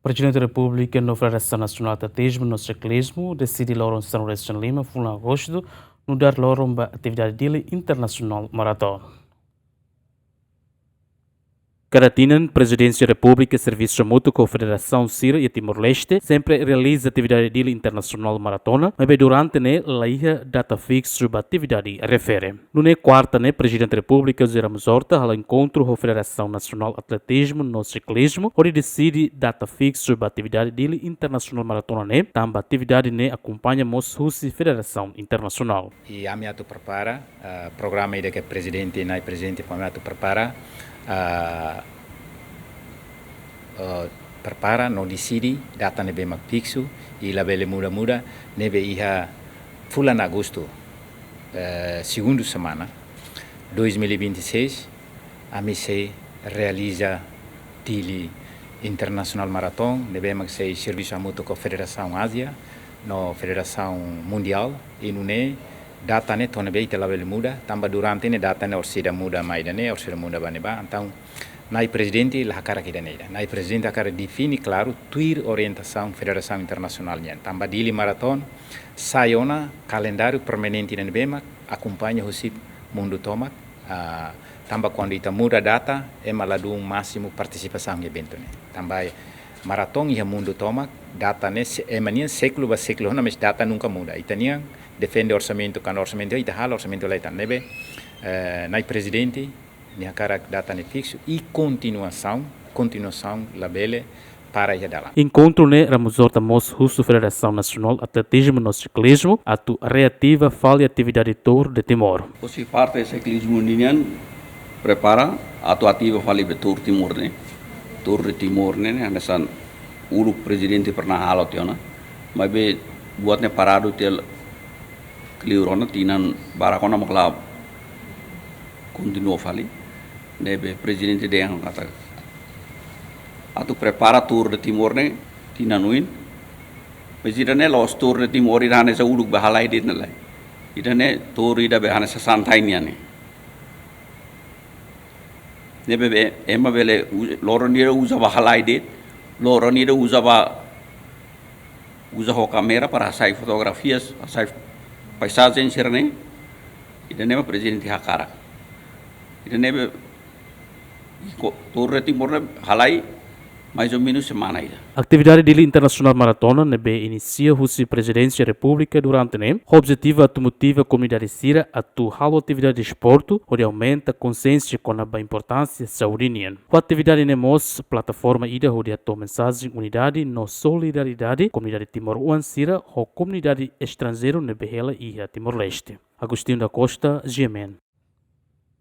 Prezidente Repu no Federasaun Nasional Atleti no Siklizmu decide loron Lima fulan Agustu nudar loron ba atividade dele internacional Maraton. Caratinan, Presidente República Serviço Mútuo com a Federação Sira e Timor-Leste sempre realiza atividade dele internacional maratona, mas durante né laia data fixa sobre a atividade refere. No quarta né Presidente República zeramos horta ao encontro com a Federação Nacional Atletismo no Siklizmu, onde decide data fixa sobre a atividade dele internacional maratona né, também atividade né acompanha Moshusi Federação Internacional. E a minha prepara programa aí que presidente e presidente para minha prepara prepara, não decide, data nebe mak fixo e labele muda nebe iha fulan Agustu, segunda semana 2026, a missa realiza tili Internacional Maraton, nebe mak sei serviço mútuo com a Federação Ásia, no Federação Mundial e nune data ne tone be labele muda, tamba durante ne data ne orsida muda maida ne orsida muda baneba, então nai presidente la cara que daneira, nai presidente a cara define claro tuir orientação Federação Internacional nyen, tamba dili maraton sayona calendário permanente ne bema acompanha o sip mundo toma, tamba quando ita muda data é maladu máximo participação evento ne, tamba maraton e mundo toma data ne é mania século na mas data nunca muda, itanian defende orçamento kan orçamento ita hal orçamento lá ita nebe nai presidente minha cara data ne fixo e continuação labele para ir dela. Encontro né Ramuzorta Moshusi Federação Nacional Atletismo no Siklizmu atu reativa falha atividade tour de Timor. Osi parte Siklizmu ninian prepara atu ativa falha tour Timor ne. Tour de Timor ne anasan ulu presidente pernah halot yona. Mas be buatnya parado tel kliurona tinan barakona makla continua fali. Nebe presidente de yang kata atu prepara tour de Timor ne tinanuin presidente los tour de Timor irane sa uluk bahalai dit nalai idane tour ida behane sa santai niane nebe ema bele loron ida usa bahalai dit loron ida usa ho kamera para sai fotografias sai paisagens sirne idane presidente hakara idane Torre Timor halai mais ou menos semana ida. Atividade dele internacional maratona nebe inicia o Presidente República durante né. O objetivo automotiva a comunidade sira atu halo atividade de esporte, onde aumenta a consciência com a importância da saúde. O atividade nemos plataforma ida onde a mensagem unidade no solidariedade comunidade Timor-Uan sira ou comunidade estrangeira nebe ela e a Timor-Leste. Agustinho da Costa, GMN.